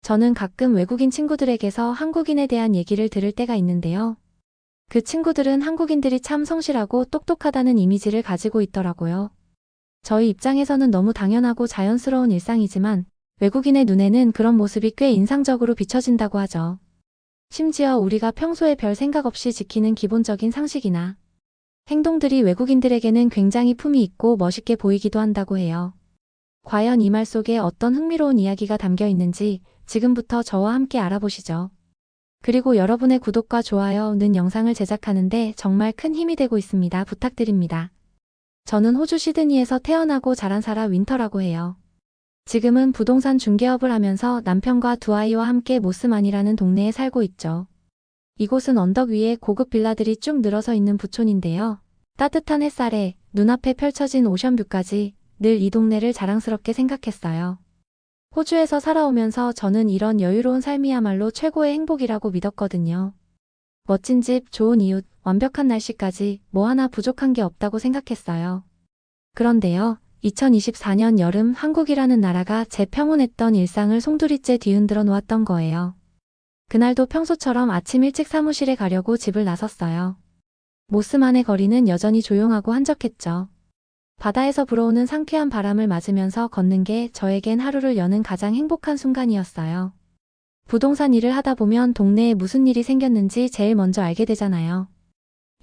저는 가끔 외국인 친구들에게서 한국인에 대한 얘기를 들을 때가 있는데요. 그 친구들은 한국인들이 참 성실하고 똑똑하다는 이미지를 가지고 있더라고요. 저희 입장에서는 너무 당연하고 자연스러운 일상이지만 외국인의 눈에는 그런 모습이 꽤 인상적으로 비춰진다고 하죠. 심지어 우리가 평소에 별 생각 없이 지키는 기본적인 상식이나 행동들이 외국인들에게는 굉장히 품위 있고 멋있게 보이기도 한다고 해요. 과연 이 말 속에 어떤 흥미로운 이야기가 담겨 있는지 지금부터 저와 함께 알아보시죠. 그리고 여러분의 구독과 좋아요는 영상을 제작하는데 정말 큰 힘이 되고 있습니다. 부탁드립니다. 저는 호주 시드니에서 태어나고 자란 사라 윈터라고 해요. 지금은 부동산 중개업을 하면서 남편과 두 아이와 함께 모스만이라는 동네에 살고 있죠. 이곳은 언덕 위에 고급 빌라들이 쭉 늘어서 있는 부촌인데요. 따뜻한 햇살에 눈앞에 펼쳐진 오션뷰까지 늘 이 동네를 자랑스럽게 생각했어요. 호주에서 살아오면서 저는 이런 여유로운 삶이야말로 최고의 행복이라고 믿었거든요. 멋진 집, 좋은 이웃, 완벽한 날씨까지 뭐 하나 부족한 게 없다고 생각했어요. 그런데요, 2024년 여름 한국이라는 나라가 제 평온했던 일상을 송두리째 뒤흔들어 놓았던 거예요. 그날도 평소처럼 아침 일찍 사무실에 가려고 집을 나섰어요. 모스만의 거리는 여전히 조용하고 한적했죠. 바다에서 불어오는 상쾌한 바람을 맞으면서 걷는 게 저에겐 하루를 여는 가장 행복한 순간이었어요. 부동산 일을 하다 보면 동네에 무슨 일이 생겼는지 제일 먼저 알게 되잖아요.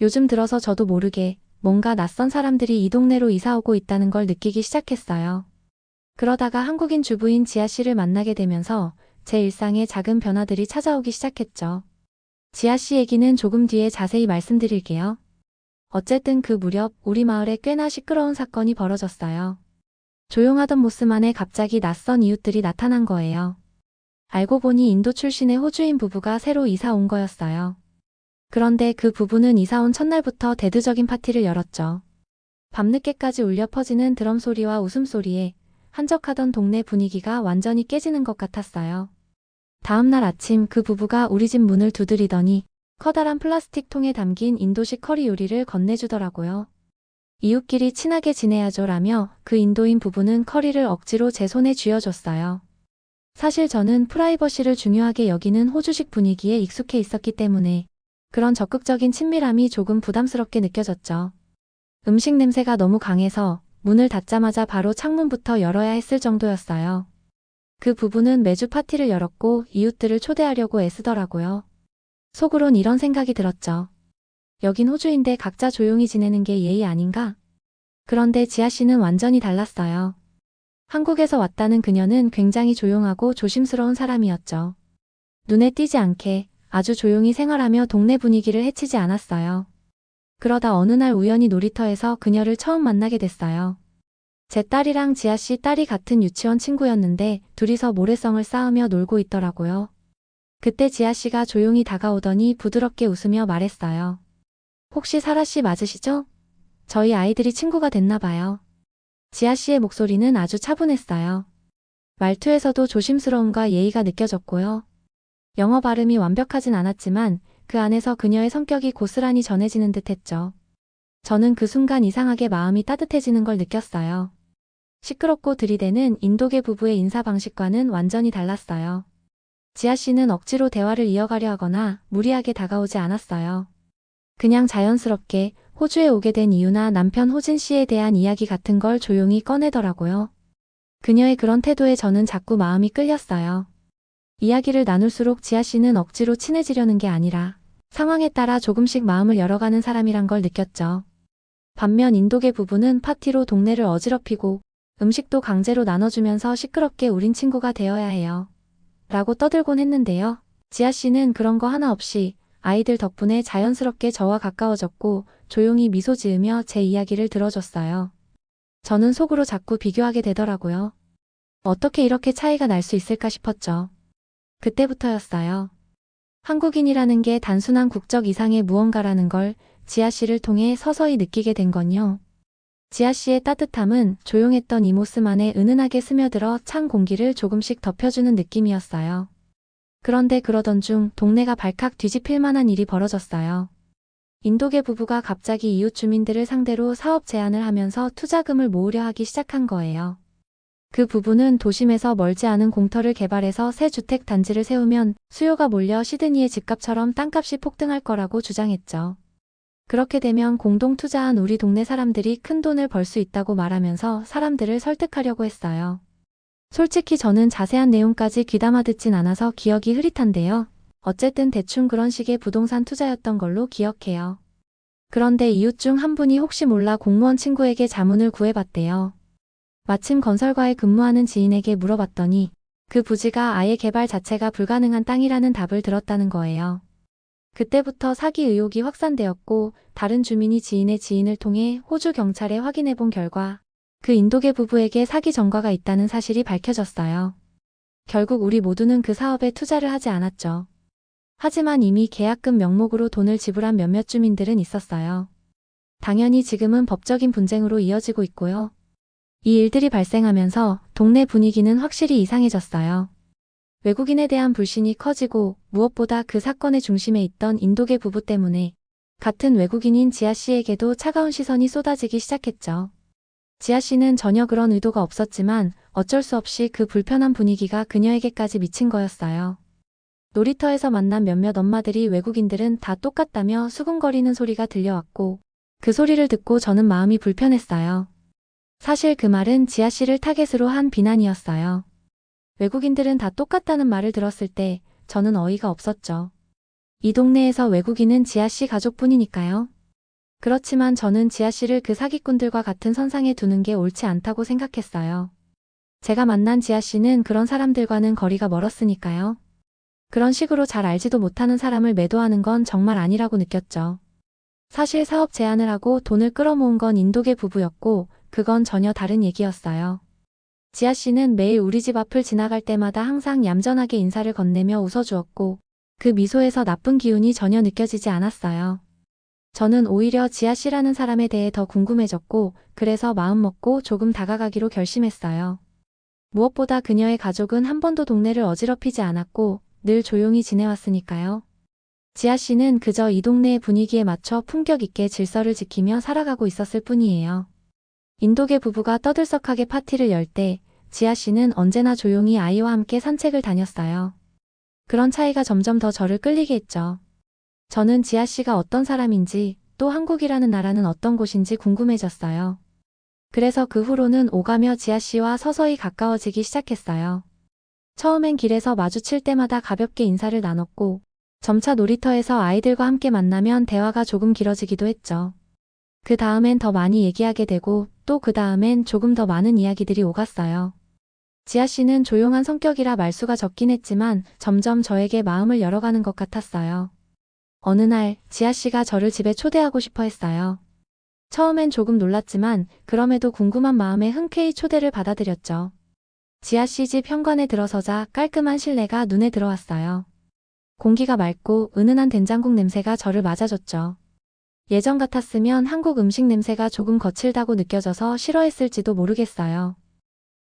요즘 들어서 저도 모르게 뭔가 낯선 사람들이 이 동네로 이사 오고 있다는 걸 느끼기 시작했어요. 그러다가 한국인 주부인 지아 씨를 만나게 되면서 제 일상에 작은 변화들이 찾아오기 시작했죠. 지아 씨 얘기는 조금 뒤에 자세히 말씀드릴게요. 어쨌든 그 무렵 우리 마을에 꽤나 시끄러운 사건이 벌어졌어요. 조용하던 모스만에 갑자기 낯선 이웃들이 나타난 거예요. 알고 보니 인도 출신의 호주인 부부가 새로 이사 온 거였어요. 그런데 그 부부는 이사 온 첫날부터 대대적인 파티를 열었죠. 밤늦게까지 울려 퍼지는 드럼 소리와 웃음소리에 한적하던 동네 분위기가 완전히 깨지는 것 같았어요. 다음날 아침 그 부부가 우리 집 문을 두드리더니 커다란 플라스틱 통에 담긴 인도식 커리 요리를 건네주더라고요. 이웃끼리 친하게 지내야죠라며 그 인도인 부부는 커리를 억지로 제 손에 쥐어줬어요. 사실 저는 프라이버시를 중요하게 여기는 호주식 분위기에 익숙해 있었기 때문에 그런 적극적인 친밀함이 조금 부담스럽게 느껴졌죠. 음식 냄새가 너무 강해서 문을 닫자마자 바로 창문부터 열어야 했을 정도였어요. 그 부부는 매주 파티를 열었고 이웃들을 초대하려고 애쓰더라고요. 속으론 이런 생각이 들었죠. 여긴 호주인데 각자 조용히 지내는 게 예의 아닌가? 그런데 지아 씨는 완전히 달랐어요. 한국에서 왔다는 그녀는 굉장히 조용하고 조심스러운 사람이었죠. 눈에 띄지 않게 아주 조용히 생활하며 동네 분위기를 해치지 않았어요. 그러다 어느 날 우연히 놀이터에서 그녀를 처음 만나게 됐어요. 제 딸이랑 지아 씨 딸이 같은 유치원 친구였는데 둘이서 모래성을 쌓으며 놀고 있더라고요. 그때 지아 씨가 조용히 다가오더니 부드럽게 웃으며 말했어요. 혹시 사라 씨 맞으시죠? 저희 아이들이 친구가 됐나 봐요. 지아 씨의 목소리는 아주 차분했어요. 말투에서도 조심스러움과 예의가 느껴졌고요. 영어 발음이 완벽하진 않았지만 그 안에서 그녀의 성격이 고스란히 전해지는 듯 했죠. 저는 그 순간 이상하게 마음이 따뜻해지는 걸 느꼈어요. 시끄럽고 들이대는 인도계 부부의 인사 방식과는 완전히 달랐어요. 지아 씨는 억지로 대화를 이어가려 하거나 무리하게 다가오지 않았어요. 그냥 자연스럽게 호주에 오게 된 이유나 남편 호진 씨에 대한 이야기 같은 걸 조용히 꺼내더라고요. 그녀의 그런 태도에 저는 자꾸 마음이 끌렸어요. 이야기를 나눌수록 지아 씨는 억지로 친해지려는 게 아니라 상황에 따라 조금씩 마음을 열어가는 사람이란 걸 느꼈죠. 반면 인도계 부부는 파티로 동네를 어지럽히고 음식도 강제로 나눠주면서 시끄럽게 우린 친구가 되어야 해요. 라고 떠들곤 했는데요. 지아 씨는 그런 거 하나 없이 아이들 덕분에 자연스럽게 저와 가까워졌고 조용히 미소 지으며 제 이야기를 들어줬어요. 저는 속으로 자꾸 비교하게 되더라고요. 어떻게 이렇게 차이가 날 수 있을까 싶었죠. 그때부터였어요. 한국인이라는 게 단순한 국적 이상의 무언가라는 걸 지아 씨를 통해 서서히 느끼게 된 건요. 지아 씨의 따뜻함은 조용했던 이모스만에 은은하게 스며들어 찬 공기를 조금씩 덮여주는 느낌이었어요. 그런데 그러던 중 동네가 발칵 뒤집힐 만한 일이 벌어졌어요. 인도계 부부가 갑자기 이웃 주민들을 상대로 사업 제안을 하면서 투자금을 모으려 하기 시작한 거예요. 그 부부는 도심에서 멀지 않은 공터를 개발해서 새 주택 단지를 세우면 수요가 몰려 시드니의 집값처럼 땅값이 폭등할 거라고 주장했죠. 그렇게 되면 공동 투자한 우리 동네 사람들이 큰 돈을 벌 수 있다고 말하면서 사람들을 설득하려고 했어요. 솔직히 저는 자세한 내용까지 귀담아 듣진 않아서 기억이 흐릿한데요. 어쨌든 대충 그런 식의 부동산 투자였던 걸로 기억해요. 그런데 이웃 중 한 분이 혹시 몰라 공무원 친구에게 자문을 구해봤대요. 마침 건설과에 근무하는 지인에게 물어봤더니 그 부지가 아예 개발 자체가 불가능한 땅이라는 답을 들었다는 거예요. 그때부터 사기 의혹이 확산되었고 다른 주민이 지인의 지인을 통해 호주 경찰에 확인해본 결과 그 인도계 부부에게 사기 전과가 있다는 사실이 밝혀졌어요. 결국 우리 모두는 그 사업에 투자를 하지 않았죠. 하지만 이미 계약금 명목으로 돈을 지불한 몇몇 주민들은 있었어요. 당연히 지금은 법적인 분쟁으로 이어지고 있고요. 이 일들이 발생하면서 동네 분위기는 확실히 이상해졌어요. 외국인에 대한 불신이 커지고 무엇보다 그 사건의 중심에 있던 인도계 부부 때문에 같은 외국인인 지아 씨에게도 차가운 시선이 쏟아지기 시작했죠. 지아 씨는 전혀 그런 의도가 없었지만 어쩔 수 없이 그 불편한 분위기가 그녀에게까지 미친 거였어요. 놀이터에서 만난 몇몇 엄마들이 외국인들은 다 똑같다며 수군거리는 소리가 들려왔고 그 소리를 듣고 저는 마음이 불편했어요. 사실 그 말은 지아 씨를 타겟으로 한 비난이었어요. 외국인들은 다 똑같다는 말을 들었을 때 저는 어이가 없었죠. 이 동네에서 외국인은 지아 씨 가족뿐이니까요. 그렇지만 저는 지아 씨를 그 사기꾼들과 같은 선상에 두는 게 옳지 않다고 생각했어요. 제가 만난 지아 씨는 그런 사람들과는 거리가 멀었으니까요. 그런 식으로 잘 알지도 못하는 사람을 매도하는 건 정말 아니라고 느꼈죠. 사실 사업 제안을 하고 돈을 끌어모은 건 인도계 부부였고 그건 전혀 다른 얘기였어요. 지아 씨는 매일 우리 집 앞을 지나갈 때마다 항상 얌전하게 인사를 건네며 웃어주었고 그 미소에서 나쁜 기운이 전혀 느껴지지 않았어요. 저는 오히려 지아 씨라는 사람에 대해 더 궁금해졌고 그래서 마음먹고 조금 다가가기로 결심했어요. 무엇보다 그녀의 가족은 한 번도 동네를 어지럽히지 않았고 늘 조용히 지내왔으니까요. 지아 씨는 그저 이 동네의 분위기에 맞춰 품격 있게 질서를 지키며 살아가고 있었을 뿐이에요. 인도계 부부가 떠들썩하게 파티를 열 때 지아 씨는 언제나 조용히 아이와 함께 산책을 다녔어요. 그런 차이가 점점 더 저를 끌리게 했죠. 저는 지아 씨가 어떤 사람인지 또 한국이라는 나라는 어떤 곳인지 궁금해졌어요. 그래서 그 후로는 오가며 지아 씨와 서서히 가까워지기 시작했어요. 처음엔 길에서 마주칠 때마다 가볍게 인사를 나눴고 점차 놀이터에서 아이들과 함께 만나면 대화가 조금 길어지기도 했죠. 그 다음엔 더 많이 얘기하게 되고 또 그 다음엔 조금 더 많은 이야기들이 오갔어요. 지아 씨는 조용한 성격이라 말수가 적긴 했지만 점점 저에게 마음을 열어가는 것 같았어요. 어느 날 지아 씨가 저를 집에 초대하고 싶어 했어요. 처음엔 조금 놀랐지만 그럼에도 궁금한 마음에 흔쾌히 초대를 받아들였죠. 지아 씨 집 현관에 들어서자 깔끔한 실내가 눈에 들어왔어요. 공기가 맑고 은은한 된장국 냄새가 저를 맞아줬죠. 예전 같았으면 한국 음식 냄새가 조금 거칠다고 느껴져서 싫어했을지도 모르겠어요.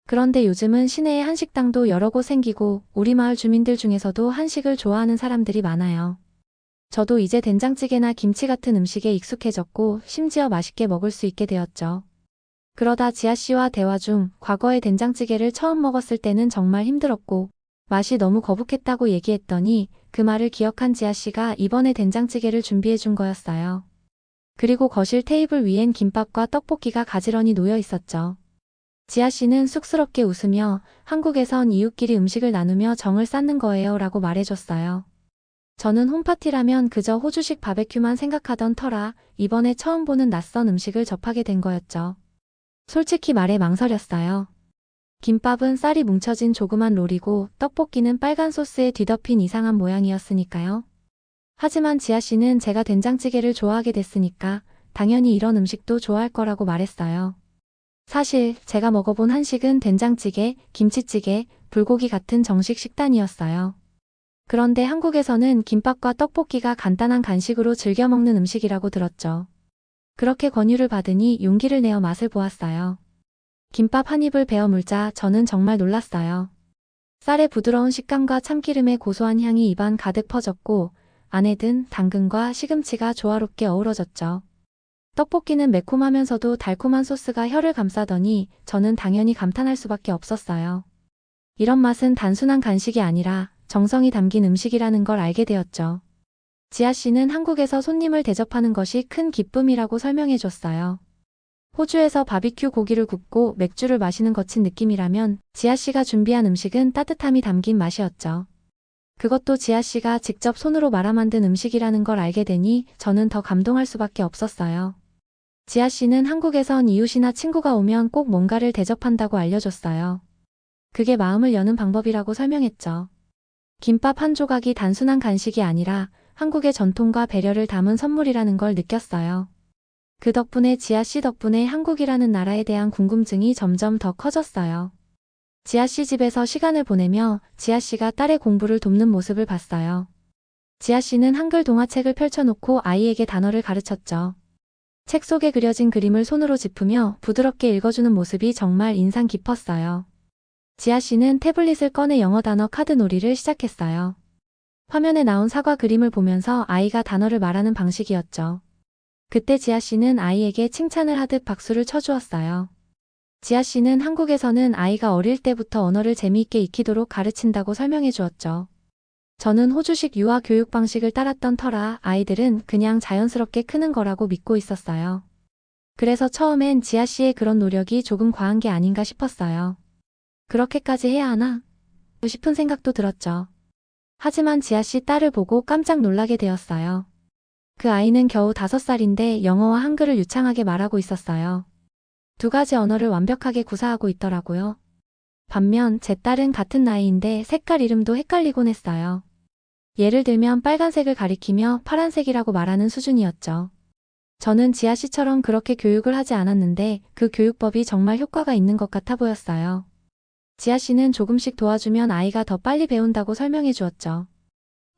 그런데 요즘은 시내에 한식당도 여러 곳 생기고 우리 마을 주민들 중에서도 한식을 좋아하는 사람들이 많아요. 저도 이제 된장찌개나 김치 같은 음식에 익숙해졌고 심지어 맛있게 먹을 수 있게 되었죠. 그러다 지아 씨와 대화 중 과거에 된장찌개를 처음 먹었을 때는 정말 힘들었고 맛이 너무 거북했다고 얘기했더니 그 말을 기억한 지아 씨가 이번에 된장찌개를 준비해 준 거였어요. 그리고 거실 테이블 위엔 김밥과 떡볶이가 가지런히 놓여 있었죠. 지아 씨는 쑥스럽게 웃으며 한국에선 이웃끼리 음식을 나누며 정을 쌓는 거예요 라고 말해줬어요. 저는 홈파티라면 그저 호주식 바베큐만 생각하던 터라 이번에 처음 보는 낯선 음식을 접하게 된 거였죠. 솔직히 말해 망설였어요. 김밥은 쌀이 뭉쳐진 조그만 롤이고 떡볶이는 빨간 소스에 뒤덮인 이상한 모양이었으니까요. 하지만 지아 씨는 제가 된장찌개를 좋아하게 됐으니까 당연히 이런 음식도 좋아할 거라고 말했어요. 사실 제가 먹어본 한식은 된장찌개, 김치찌개, 불고기 같은 정식 식단이었어요. 그런데 한국에서는 김밥과 떡볶이가 간단한 간식으로 즐겨 먹는 음식이라고 들었죠. 그렇게 권유를 받으니 용기를 내어 맛을 보았어요. 김밥 한 입을 베어 물자 저는 정말 놀랐어요. 쌀의 부드러운 식감과 참기름의 고소한 향이 입안 가득 퍼졌고 안에 든 당근과 시금치가 조화롭게 어우러졌죠. 떡볶이는 매콤하면서도 달콤한 소스가 혀를 감싸더니 저는 당연히 감탄할 수밖에 없었어요. 이런 맛은 단순한 간식이 아니라 정성이 담긴 음식이라는 걸 알게 되었죠. 지아 씨는 한국에서 손님을 대접하는 것이 큰 기쁨이라고 설명해 줬어요. 호주에서 바비큐 고기를 굽고 맥주를 마시는 거친 느낌이라면 지아 씨가 준비한 음식은 따뜻함이 담긴 맛이었죠. 그것도 지아 씨가 직접 손으로 말아 만든 음식이라는 걸 알게 되니 저는 더 감동할 수밖에 없었어요. 지아 씨는 한국에선 이웃이나 친구가 오면 꼭 뭔가를 대접한다고 알려줬어요. 그게 마음을 여는 방법이라고 설명했죠. 김밥 한 조각이 단순한 간식이 아니라 한국의 전통과 배려를 담은 선물이라는 걸 느꼈어요. 그 덕분에 지아 씨 덕분에 한국이라는 나라에 대한 궁금증이 점점 더 커졌어요. 지아 씨 집에서 시간을 보내며 지아 씨가 딸의 공부를 돕는 모습을 봤어요. 지아 씨는 한글 동화책을 펼쳐놓고 아이에게 단어를 가르쳤죠. 책 속에 그려진 그림을 손으로 짚으며 부드럽게 읽어주는 모습이 정말 인상 깊었어요. 지아 씨는 태블릿을 꺼내 영어 단어 카드 놀이를 시작했어요. 화면에 나온 사과 그림을 보면서 아이가 단어를 말하는 방식이었죠. 그때 지아 씨는 아이에게 칭찬을 하듯 박수를 쳐주었어요. 지아 씨는 한국에서는 아이가 어릴 때부터 언어를 재미있게 익히도록 가르친다고 설명해 주었죠. 저는 호주식 유아 교육 방식을 따랐던 터라 아이들은 그냥 자연스럽게 크는 거라고 믿고 있었어요. 그래서 처음엔 지아 씨의 그런 노력이 조금 과한 게 아닌가 싶었어요. 그렇게까지 해야 하나? 싶은 생각도 들었죠. 하지만 지아 씨 딸을 보고 깜짝 놀라게 되었어요. 그 아이는 겨우 5살인데 영어와 한글을 유창하게 말하고 있었어요. 두 가지 언어를 완벽하게 구사하고 있더라고요. 반면 제 딸은 같은 나이인데 색깔 이름도 헷갈리곤 했어요. 예를 들면 빨간색을 가리키며 파란색이라고 말하는 수준이었죠. 저는 지아 씨처럼 그렇게 교육을 하지 않았는데 그 교육법이 정말 효과가 있는 것 같아 보였어요. 지아 씨는 조금씩 도와주면 아이가 더 빨리 배운다고 설명해 주었죠.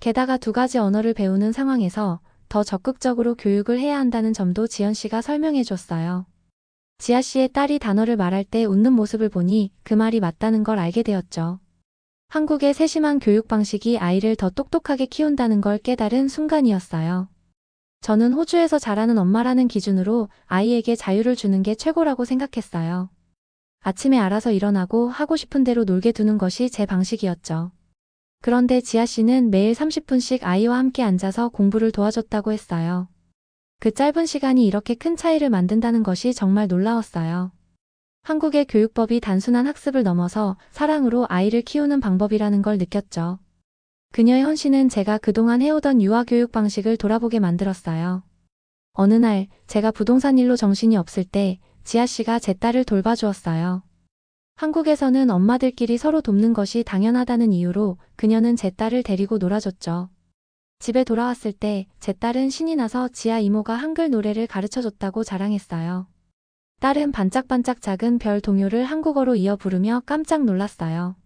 게다가 두 가지 언어를 배우는 상황에서 더 적극적으로 교육을 해야 한다는 점도 지연 씨가 설명해 줬어요. 지아 씨의 딸이 단어를 말할 때 웃는 모습을 보니 그 말이 맞다는 걸 알게 되었죠. 한국의 세심한 교육 방식이 아이를 더 똑똑하게 키운다는 걸 깨달은 순간이었어요. 저는 호주에서 자라는 엄마라는 기준으로 아이에게 자유를 주는 게 최고라고 생각했어요. 아침에 알아서 일어나고 하고 싶은 대로 놀게 두는 것이 제 방식이었죠. 그런데 지아 씨는 매일 30분씩 아이와 함께 앉아서 공부를 도와줬다고 했어요. 그 짧은 시간이 이렇게 큰 차이를 만든다는 것이 정말 놀라웠어요. 한국의 교육법이 단순한 학습을 넘어서 사랑으로 아이를 키우는 방법이라는 걸 느꼈죠. 그녀의 헌신은 제가 그동안 해오던 유아교육 방식을 돌아보게 만들었어요. 어느 날 제가 부동산 일로 정신이 없을 때 지아 씨가 제 딸을 돌봐주었어요. 한국에서는 엄마들끼리 서로 돕는 것이 당연하다는 이유로 그녀는 제 딸을 데리고 놀아줬죠. 집에 돌아왔을 때 제 딸은 신이 나서 지아 이모가 한글 노래를 가르쳐줬다고 자랑했어요. 딸은 반짝반짝 작은 별 동요를 한국어로 이어 부르며 깜짝 놀랐어요.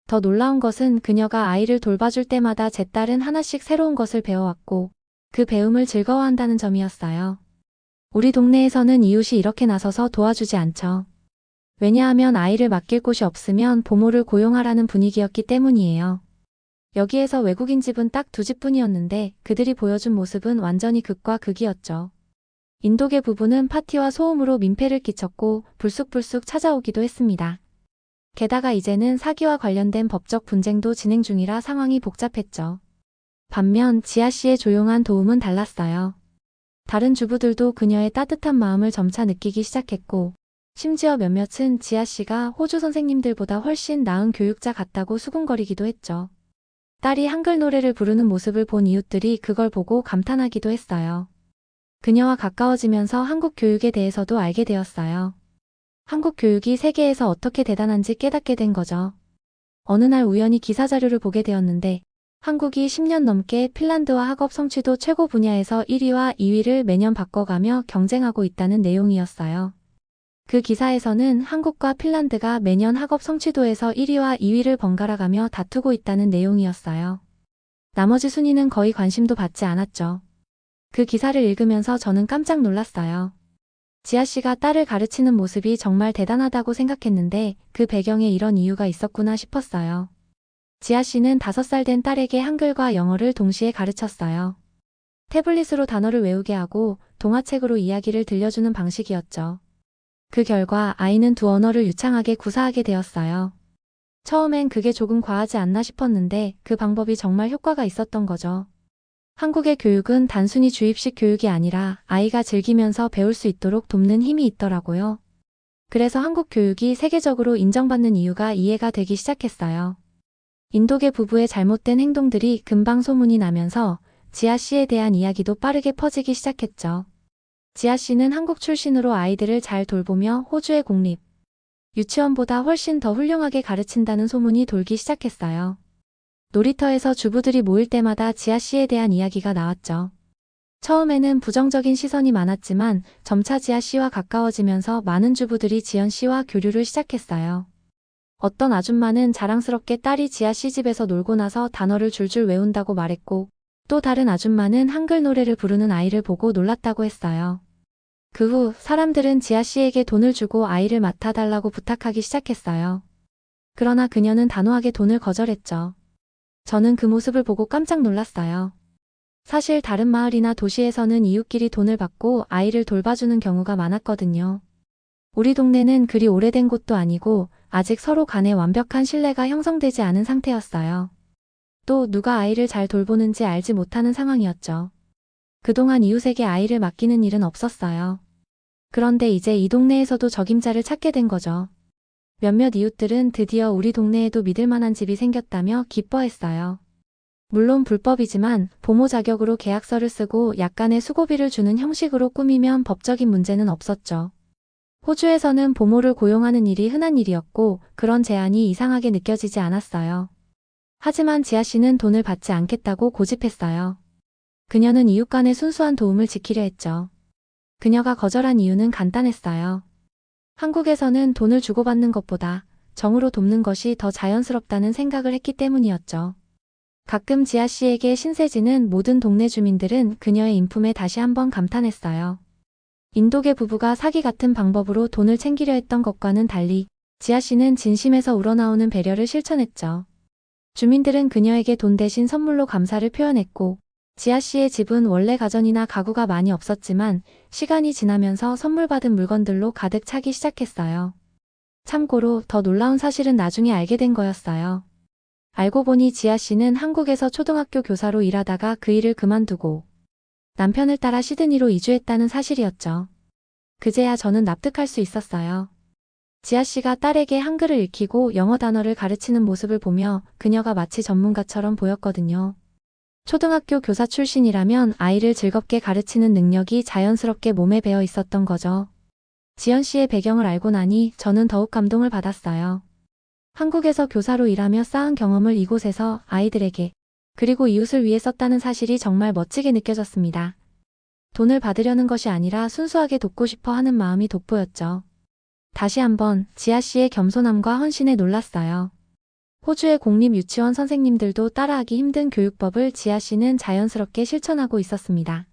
더 놀라운 것은 그녀가 아이를 돌봐줄 때마다 제 딸은 하나씩 새로운 것을 배워왔고 그 배움을 즐거워한다는 점이었어요. 우리 동네에서는 이웃이 이렇게 나서서 도와주지 않죠. 왜냐하면 아이를 맡길 곳이 없으면 부모를 고용하라는 분위기였기 때문이에요. 여기에서 외국인 집은 딱 2집뿐이었는데 그들이 보여준 모습은 완전히 극과 극이었죠. 인도계 부부는 파티와 소음으로 민폐를 끼쳤고 불쑥불쑥 찾아오기도 했습니다. 게다가 이제는 사기와 관련된 법적 분쟁도 진행 중이라 상황이 복잡했죠. 반면 지아 씨의 조용한 도움은 달랐어요. 다른 주부들도 그녀의 따뜻한 마음을 점차 느끼기 시작했고 심지어 몇몇은 지아 씨가 호주 선생님들보다 훨씬 나은 교육자 같다고 수군거리기도 했죠. 딸이 한글 노래를 부르는 모습을 본 이웃들이 그걸 보고 감탄하기도 했어요. 그녀와 가까워지면서 한국 교육에 대해서도 알게 되었어요. 한국 교육이 세계에서 어떻게 대단한지 깨닫게 된 거죠. 어느 날 우연히 기사 자료를 보게 되었는데 한국이 10년 넘게 핀란드와 학업 성취도 최고 분야에서 1위와 2위를 매년 바꿔가며 경쟁하고 있다는 내용이었어요. 그 기사에서는 한국과 핀란드가 매년 학업 성취도에서 1위와 2위를 번갈아가며 다투고 있다는 내용이었어요. 나머지 순위는 거의 관심도 받지 않았죠. 그 기사를 읽으면서 저는 깜짝 놀랐어요. 지아 씨가 딸을 가르치는 모습이 정말 대단하다고 생각했는데 그 배경에 이런 이유가 있었구나 싶었어요. 지아 씨는 5살 된 딸에게 한글과 영어를 동시에 가르쳤어요. 태블릿으로 단어를 외우게 하고 동화책으로 이야기를 들려주는 방식이었죠. 그 결과 아이는 두 언어를 유창하게 구사하게 되었어요. 처음엔 그게 조금 과하지 않나 싶었는데 그 방법이 정말 효과가 있었던 거죠. 한국의 교육은 단순히 주입식 교육이 아니라 아이가 즐기면서 배울 수 있도록 돕는 힘이 있더라고요. 그래서 한국 교육이 세계적으로 인정받는 이유가 이해가 되기 시작했어요. 인도계 부부의 잘못된 행동들이 금방 소문이 나면서 지아 씨에 대한 이야기도 빠르게 퍼지기 시작했죠. 지아 씨는 한국 출신으로 아이들을 잘 돌보며 호주의 공립 유치원보다 훨씬 더 훌륭하게 가르친다는 소문이 돌기 시작했어요. 놀이터에서 주부들이 모일 때마다 지아 씨에 대한 이야기가 나왔죠. 처음에는 부정적인 시선이 많았지만 점차 지아 씨와 가까워지면서 많은 주부들이 지연 씨와 교류를 시작했어요. 어떤 아줌마는 자랑스럽게 딸이 지아 씨 집에서 놀고 나서 단어를 줄줄 외운다고 말했고, 또 다른 아줌마는 한글 노래를 부르는 아이를 보고 놀랐다고 했어요. 그 후 사람들은 지아 씨에게 돈을 주고 아이를 맡아달라고 부탁하기 시작했어요. 그러나 그녀는 단호하게 돈을 거절했죠. 저는 그 모습을 보고 깜짝 놀랐어요. 사실 다른 마을이나 도시에서는 이웃끼리 돈을 받고 아이를 돌봐주는 경우가 많았거든요. 우리 동네는 그리 오래된 곳도 아니고 아직 서로 간에 완벽한 신뢰가 형성되지 않은 상태였어요. 또 누가 아이를 잘 돌보는지 알지 못하는 상황이었죠. 그동안 이웃에게 아이를 맡기는 일은 없었어요. 그런데 이제 이 동네에서도 적임자를 찾게 된 거죠. 몇몇 이웃들은 드디어 우리 동네에도 믿을 만한 집이 생겼다며 기뻐했어요. 물론 불법이지만 보모 자격으로 계약서를 쓰고 약간의 수고비를 주는 형식으로 꾸미면 법적인 문제는 없었죠. 호주에서는 보모를 고용하는 일이 흔한 일이었고 그런 제안이 이상하게 느껴지지 않았어요. 하지만 지아 씨는 돈을 받지 않겠다고 고집했어요. 그녀는 이웃 간의 순수한 도움을 지키려 했죠. 그녀가 거절한 이유는 간단했어요. 한국에서는 돈을 주고받는 것보다 정으로 돕는 것이 더 자연스럽다는 생각을 했기 때문이었죠. 가끔 지아 씨에게 신세지는 모든 동네 주민들은 그녀의 인품에 다시 한번 감탄했어요. 인도계 부부가 사기 같은 방법으로 돈을 챙기려 했던 것과는 달리 지아 씨는 진심에서 우러나오는 배려를 실천했죠. 주민들은 그녀에게 돈 대신 선물로 감사를 표현했고 지아 씨의 집은 원래 가전이나 가구가 많이 없었지만 시간이 지나면서 선물 받은 물건들로 가득 차기 시작했어요. 참고로 더 놀라운 사실은 나중에 알게 된 거였어요. 알고 보니 지아 씨는 한국에서 초등학교 교사로 일하다가 그 일을 그만두고 남편을 따라 시드니로 이주했다는 사실이었죠. 그제야 저는 납득할 수 있었어요. 지아 씨가 딸에게 한글을 익히고 영어 단어를 가르치는 모습을 보며 그녀가 마치 전문가처럼 보였거든요. 초등학교 교사 출신이라면 아이를 즐겁게 가르치는 능력이 자연스럽게 몸에 배어 있었던 거죠. 지연 씨의 배경을 알고 나니 저는 더욱 감동을 받았어요. 한국에서 교사로 일하며 쌓은 경험을 이곳에서 아이들에게 그리고 이웃을 위해 썼다는 사실이 정말 멋지게 느껴졌습니다. 돈을 받으려는 것이 아니라 순수하게 돕고 싶어 하는 마음이 돋보였죠. 다시 한번 지아 씨의 겸손함과 헌신에 놀랐어요. 호주의 공립 유치원 선생님들도 따라하기 힘든 교육법을 지아 씨는 자연스럽게 실천하고 있었습니다.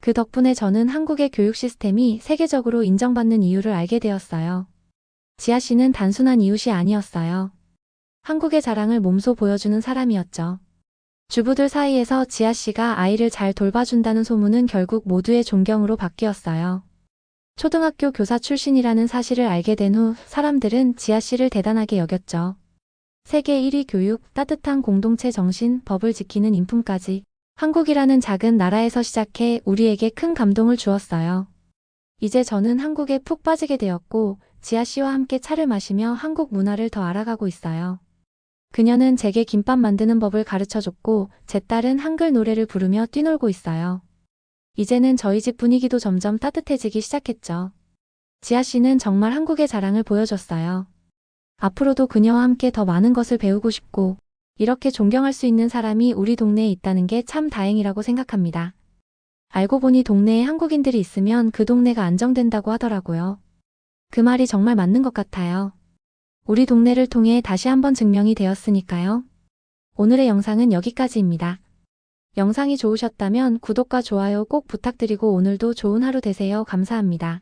그 덕분에 저는 한국의 교육 시스템이 세계적으로 인정받는 이유를 알게 되었어요. 지아 씨는 단순한 이웃이 아니었어요. 한국의 자랑을 몸소 보여주는 사람이었죠. 주부들 사이에서 지아 씨가 아이를 잘 돌봐준다는 소문은 결국 모두의 존경으로 바뀌었어요. 초등학교 교사 출신이라는 사실을 알게 된 후 사람들은 지아 씨를 대단하게 여겼죠. 세계 1위 교육, 따뜻한 공동체 정신, 법을 지키는 인품까지 한국이라는 작은 나라에서 시작해 우리에게 큰 감동을 주었어요. 이제 저는 한국에 푹 빠지게 되었고 지아 씨와 함께 차를 마시며 한국 문화를 더 알아가고 있어요. 그녀는 제게 김밥 만드는 법을 가르쳐줬고 제 딸은 한글 노래를 부르며 뛰놀고 있어요. 이제는 저희 집 분위기도 점점 따뜻해지기 시작했죠. 지아 씨는 정말 한국의 자랑을 보여줬어요. 앞으로도 그녀와 함께 더 많은 것을 배우고 싶고 이렇게 존경할 수 있는 사람이 우리 동네에 있다는 게 참 다행이라고 생각합니다. 알고 보니 동네에 한국인들이 있으면 그 동네가 안정된다고 하더라고요. 그 말이 정말 맞는 것 같아요. 우리 동네를 통해 다시 한번 증명이 되었으니까요. 오늘의 영상은 여기까지입니다. 영상이 좋으셨다면 구독과 좋아요 꼭 부탁드리고 오늘도 좋은 하루 되세요. 감사합니다.